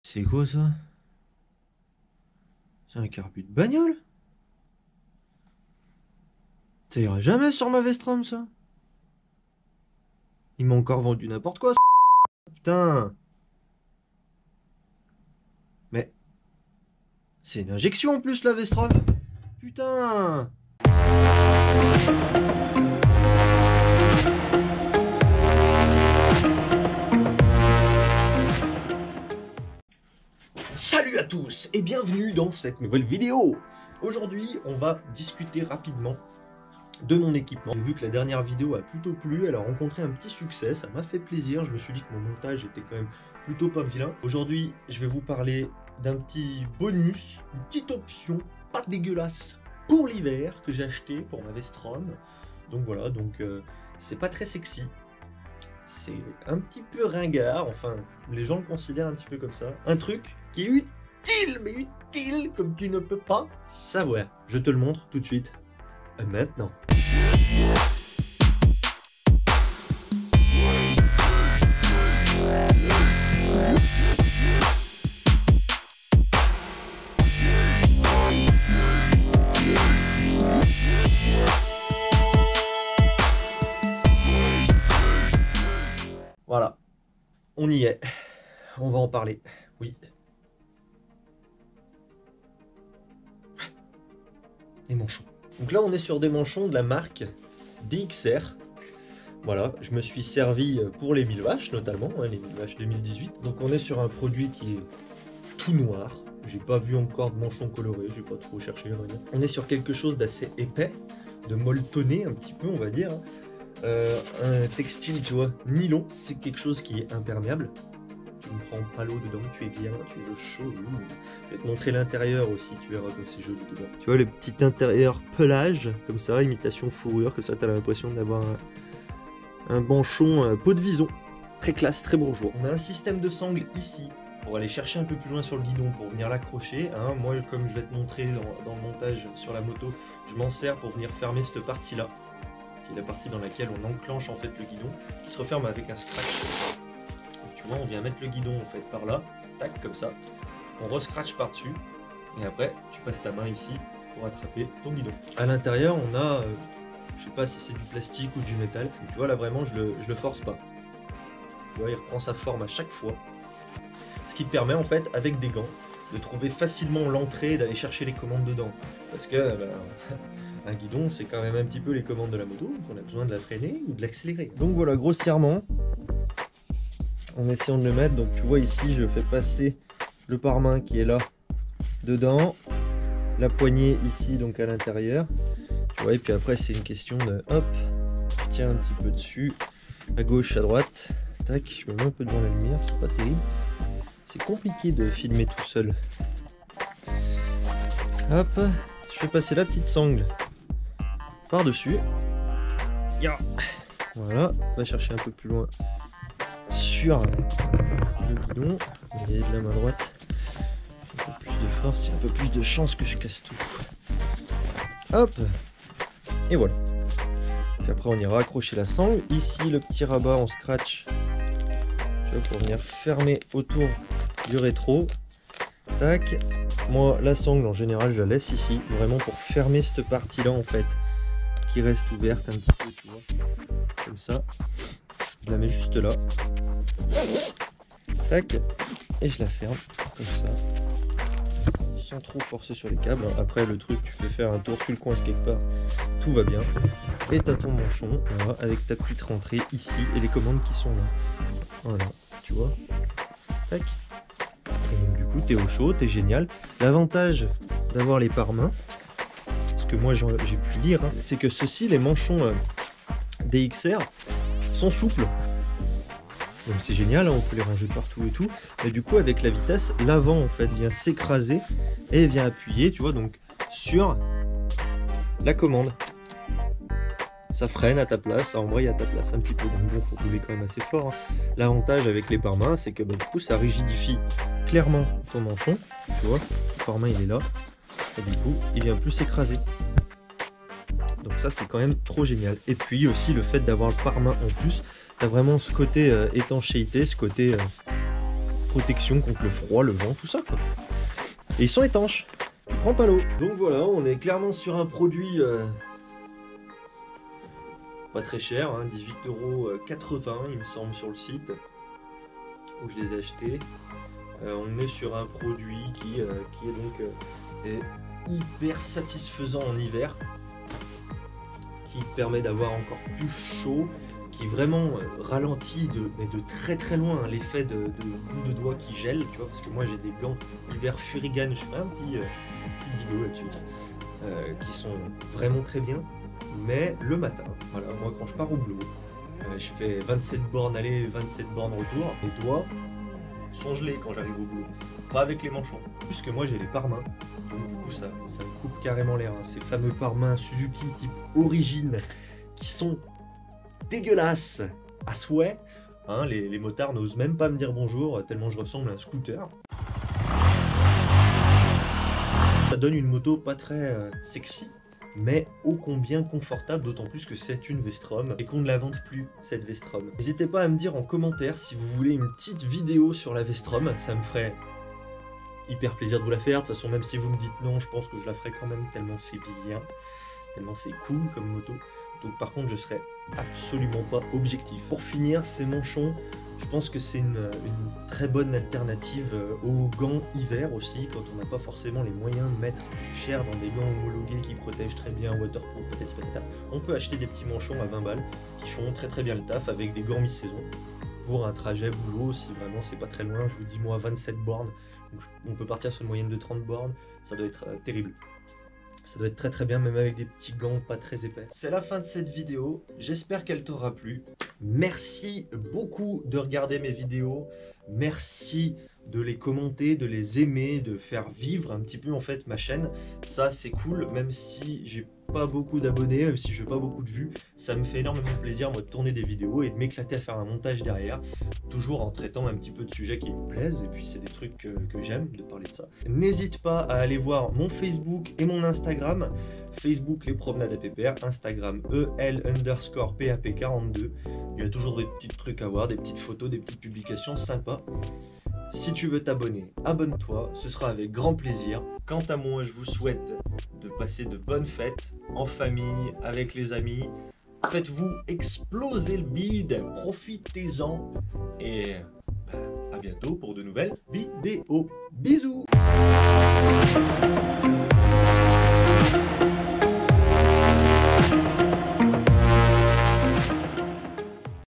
C'est quoi ça? C'est un carbu de bagnole? Ça ira jamais sur ma Vestrom, ça. Il m'a encore vendu n'importe quoi, ça. Putain. Mais c'est une injection en plus, la Vestrom. Putain. Salut à tous et bienvenue dans cette nouvelle vidéo. Aujourd'hui, on va discuter rapidement de mon équipement. J'ai vu que la dernière vidéo a plutôt plu, elle a rencontré un petit succès, ça m'a fait plaisir. Je me suis dit que mon montage était quand même plutôt pas vilain. Aujourd'hui, je vais vous parler d'un petit bonus, une petite option pas dégueulasse pour l'hiver que j'ai acheté pour ma Vestrom. Donc voilà, c'est pas très sexy. C'est un petit peu ringard, enfin, les gens le considèrent un petit peu comme ça. Un truc qui est utile, mais utile comme tu ne peux pas savoir. Je te le montre tout de suite, maintenant. Voilà, on y est, on va en parler, oui. Les manchons. Donc là on est sur des manchons de la marque DXR. Voilà, je me suis servi pour les 1000 vaches notamment, hein, les 1000 vaches 2018. Donc on est sur un produit qui est tout noir. J'ai pas vu encore de manchons colorés, j'ai pas trop cherché. On est sur quelque chose d'assez épais, de molletonné un petit peu on va dire. Un textile, tu vois, nylon, c'est quelque chose qui est imperméable. Tu ne prends pas l'eau dedans, tu es bien, tu es chaud. Je vais te montrer l'intérieur aussi, tu verras comme c'est joli dedans. Tu vois le petit intérieur pelage, comme ça, imitation fourrure, comme ça tu as l'impression d'avoir un manchon peau de vison. Très classe, très bourgeois. On a un système de sangle ici, pour aller chercher un peu plus loin sur le guidon, pour venir l'accrocher. Hein. Moi, comme je vais te montrer dans le montage sur la moto, je m'en sers pour venir fermer cette partie-là, qui est la partie dans laquelle on enclenche en fait le guidon, qui se referme avec un scratch. Donc, tu vois, on vient mettre le guidon en fait par là, tac, comme ça, on re-scratch par dessus, et après tu passes ta main ici pour attraper ton guidon. À l'intérieur, on a, je sais pas si c'est du plastique ou du métal, donc, tu vois là vraiment je le force pas. Tu vois, il reprend sa forme à chaque fois, ce qui te permet en fait avec des gants de trouver facilement l'entrée et d'aller chercher les commandes dedans, parce que un guidon, c'est quand même un petit peu les commandes de la moto, donc on a besoin de la freiner ou de l'accélérer. Donc voilà, grossièrement, en essayant de le mettre, donc tu vois ici, je fais passer le pare-main qui est là, dedans, la poignée ici, donc à l'intérieur, tu vois, et puis après c'est une question de, hop, je tiens un petit peu dessus, à gauche, à droite, tac, je me mets un peu devant la lumière, c'est pas terrible, c'est compliqué de filmer tout seul. Hop, je fais passer la petite sangle par-dessus. Voilà, on va chercher un peu plus loin sur le guidon. Et de la main droite, un peu plus de force et un peu plus de chance que je casse tout. Hop, et voilà. Donc après on ira accrocher la sangle. Ici le petit rabat en scratch, tu vois, pour venir fermer autour du rétro. Tac. Moi la sangle en général je la laisse ici, vraiment pour fermer cette partie là en fait, qui reste ouverte un petit peu, tu vois, comme ça. Je la mets juste là, tac, et je la ferme comme ça, sans trop forcer sur les câbles. Après le truc, tu fais faire un tour, tu le coinces quelque part, tout va bien, et t'as ton manchon, voilà, avec ta petite rentrée ici et les commandes qui sont là, voilà, tu vois, tac. Et donc du coup t'es au chaud, t'es génial. L'avantage d'avoir les pare-mains, que moi j'ai pu lire, hein, c'est que ceux-ci, les manchons DXR, sont souples. Donc c'est génial, hein, on peut les ranger partout et tout. Et du coup avec la vitesse, l'avant en fait vient s'écraser et vient appuyer, tu vois, donc sur la commande. Ça freine à ta place, ça embraye à ta place un petit peu. Donc bon, faut rouler quand même assez fort. Hein. L'avantage avec les pare-mains, c'est que du coup ça rigidifie clairement ton manchon. Tu vois, le pare-main il est là. Et du coup, il vient plus s'écraser. Donc ça, c'est quand même trop génial. Et puis aussi, le fait d'avoir le pare-main en plus, tu as vraiment ce côté étanchéité, ce côté protection contre le froid, le vent, tout ça quoi. Et ils sont étanches, tu prends pas l'eau. Donc voilà, on est clairement sur un produit pas très cher, hein, 18,80 € il me semble sur le site où je les ai achetés. On est sur un produit qui est donc hyper satisfaisant en hiver, qui permet d'avoir encore plus chaud, qui vraiment ralentit de très très loin hein, l'effet de bout de doigt qui gèle, tu vois, parce que moi j'ai des gants hiver Furigan, je ferai petite vidéo là-dessus, qui sont vraiment très bien, mais le matin, voilà, moi quand je pars au boulot, je fais 27 bornes aller, 27 bornes retour, les doigts sont gelés quand j'arrive au boulot, pas avec les manchons, puisque moi j'ai les pare-mains, donc du coup ça me coupe carrément l'air, hein. Ces fameux pare-mains Suzuki type Origine, qui sont dégueulasse à souhait, hein, les motards n'osent même pas me dire bonjour tellement je ressemble à un scooter. Ça donne une moto pas très sexy, mais ô combien confortable, d'autant plus que c'est une Vestrom et qu'on ne la vende plus cette Vestrom. N'hésitez pas à me dire en commentaire si vous voulez une petite vidéo sur la Vestrom, ça me ferait hyper plaisir de vous la faire. De toute façon, même si vous me dites non, je pense que je la ferai quand même tellement c'est bien, tellement c'est cool comme moto. Donc par contre je serai absolument pas objectif. Pour finir, ces manchons, je pense que c'est une très bonne alternative aux gants hiver aussi, quand on n'a pas forcément les moyens de mettre cher dans des gants homologués qui protègent très bien, waterproof, peut-être. On peut acheter des petits manchons à 20 balles qui font très très bien le taf avec des gants mi-saison pour un trajet boulot, si vraiment c'est pas très loin. Je vous dis moi 27 bornes, donc on peut partir sur une moyenne de 30 bornes, ça doit être terrible. Ça doit être très très bien, même avec des petits gants pas très épais. C'est la fin de cette vidéo, j'espère qu'elle t'aura plu. Merci beaucoup de regarder mes vidéos, merci de les commenter, de les aimer, de faire vivre un petit peu en fait ma chaîne. Ça c'est cool, même si j'ai pas beaucoup d'abonnés, même si je fais pas beaucoup de vues, ça me fait énormément plaisir moi de tourner des vidéos et de m'éclater à faire un montage derrière, toujours en traitant un petit peu de sujets qui me plaisent, et puis c'est des trucs que j'aime de parler de ça. N'hésite pas à aller voir mon Facebook et mon Instagram. Facebook les promenades à pépère, Instagram EL_PAP42. Il y a toujours des petits trucs à voir, des petites photos, des petites publications sympas. Si tu veux t'abonner, abonne-toi, ce sera avec grand plaisir. Quant à moi, je vous souhaite de passer de bonnes fêtes, en famille, avec les amis. Faites-vous exploser le bide, profitez-en. Et à bientôt pour de nouvelles vidéos. Bisous!